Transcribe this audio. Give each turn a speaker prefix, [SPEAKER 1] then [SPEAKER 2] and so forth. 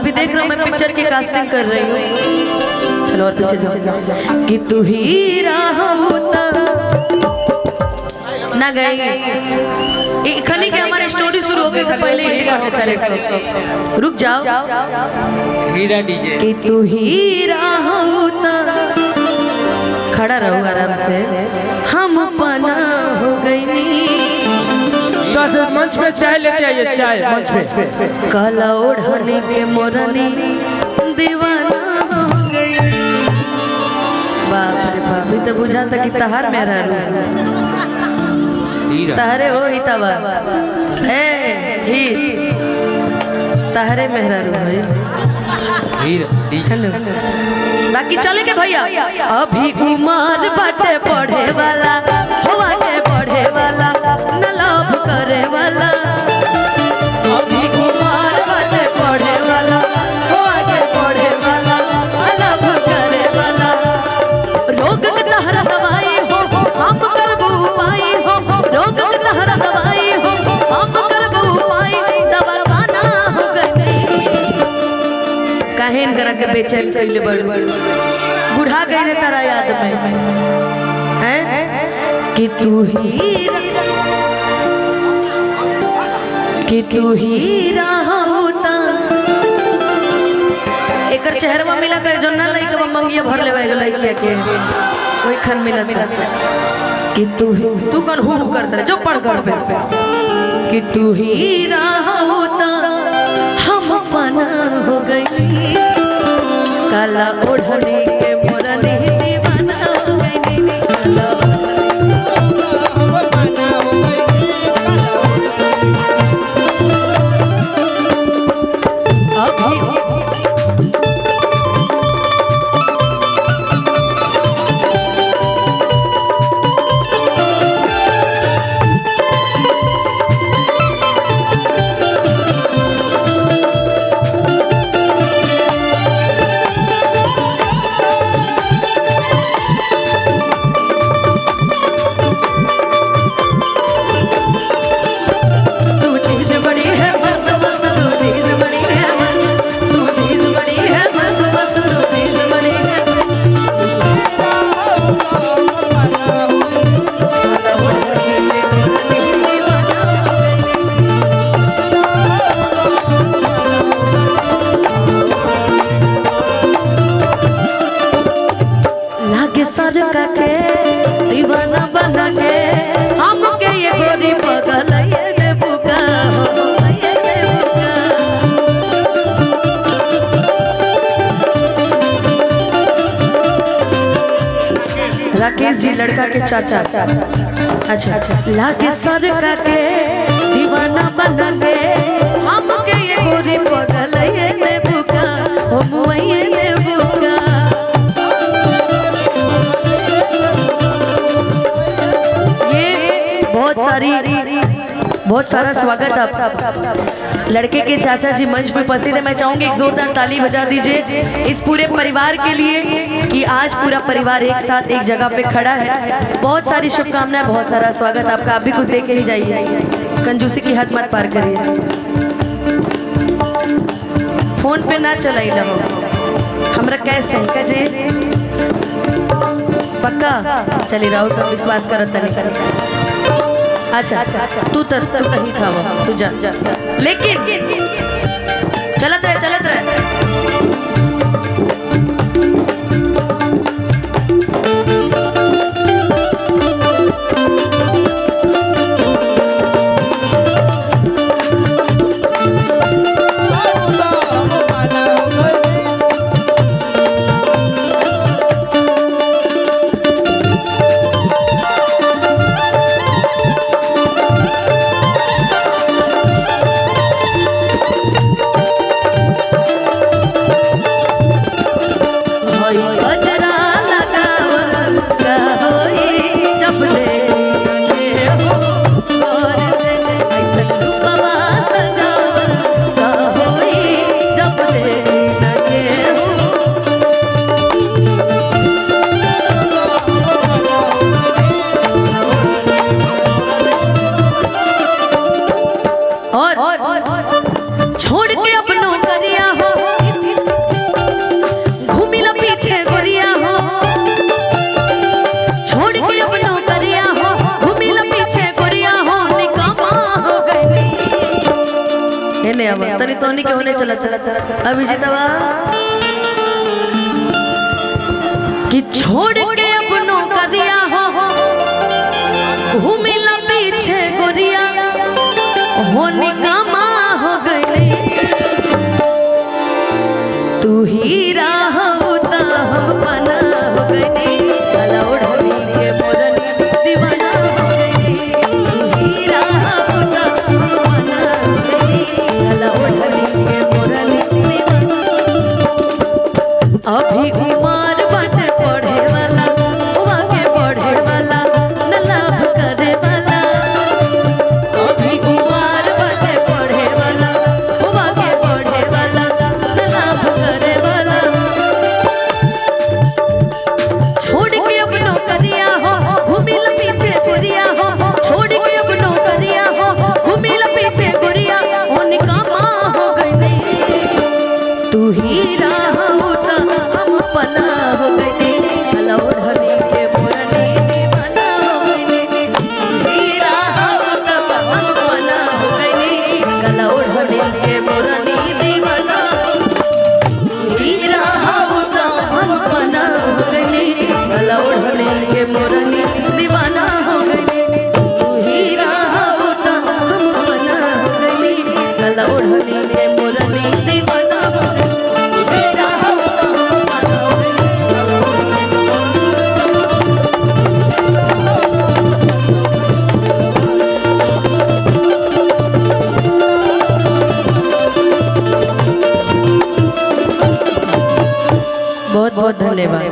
[SPEAKER 1] अभी देख रहा हूँ मैं पिक्चर की कास्टिंग कर रही हूँ। चलो और पीछे जाओ कि तू हीरा होता ना गई खली के हमारे स्टोरी शुरू हो गई वो पहले ही गाने तेरे से रुक जाओ
[SPEAKER 2] हीरा डीजे
[SPEAKER 1] कि तू हीरा होता खड़ा रहो आराम से हम पना हो गई
[SPEAKER 2] तो मंच पे चाय लेके आइए चाय मंच पे
[SPEAKER 1] काला ओढ़ने के मोरनी दीवाना हो गई। बाप रे बाप ये तो बुझाता कि तहार मेरा तहरे हो ही तवा ए हित तहरे मेहरा रू भाई हेलो बाकी चले के भैया अभी उमर बाटे पढ़े वाला होवा के पढ़े वाला न लव करे वाला अभी उमर बाटे पढ़े वाला होवा के पढ़े वाला न लव करे वाला रोग के तहरा दवाई हो हम करबू पाई हो रोग के तहरा दवाई हो हम करबू पाई दवा बना हो गई काहेन करा के बेचैन कइले बड़ बुढ़ा गई ने तारा याद में हैं कि तू हीरा होता एकर चेहरवा मिला त जो ना लइका मंगिया भर लेवे लइकिया के कोई खन मिला कि तू कौन हु करत रहे जो पढ़ कर पे कि तू हीरा होता हम पना हो गई काला ओढ़ने के मोरनी दीवाना हो गई काला सरका के दीवाना बना के हमके ये गोरी पगल ये बुका ये बुका राकेश जी लड़का के चाचा अच्छा लाके सरका के दीवाना बना के हमके ये गोरी पगल ये बुका हो ये बुका बहुत सारा स्वागत आप लड़के के चाचा जी मंच पे उपस्थित है। मैं चाहूंगी एक जोरदार ताली बजा दीजिए इस पूरे परिवार के लिए कि आज पूरा परिवार एक साथ एक जगह पे खड़ा है। बहुत सारी शुभकामनाएं बहुत सारा स्वागत आपका। आप भी कुछ दे के ही जाइए कंजूसी की हद मत पार करिए फोन पे ना चलाई लो हमरा कैश चाहिए पक्का चली रहो तो विश्वास करत नहीं अच्छा तू तो ही था तू जा लेकिन चलत रहे तोनी के होने चला चला चला अभी जीतवा कि छोड़ के अपनों करिया हो घूमिला पीछे गोरिया हो निकामा हो गई तू ही राह उता हम बना हो गई गला उड़नी के मोरनी दीवाना हो गई तू ही राह उता हम बना हो गई गला उड़नी के मोरनी दीवाना अभी उमर बाटे पढ़े वाला आगे बढ़े वाला न लाभ करे वाला अभी उमर बाटे पढ़े वाला आगे बढ़े वाला न लाभ करे वाला छोड़ के अपनों करिया हो घूमिल पीछे गोरिया हो छोड़ के अपनों करिया हो घूमिल पीछे गोरिया हो निकामा हो गई तू ही राह होता हम पना हो गई गला उड़नी के मोरनी दीवाना हो गई तू ही राह होता हम पना हो गई गला उड़नी के मोरनी दीवाना तू ही राह होता हम पना हो गई गला उड़नी के मोरनी दीवाना हो गई तू ही राह होता हम पना हो गई गला उड़नी के मोरनी दीवाना हो गई बहुत बहुत धन्यवाद।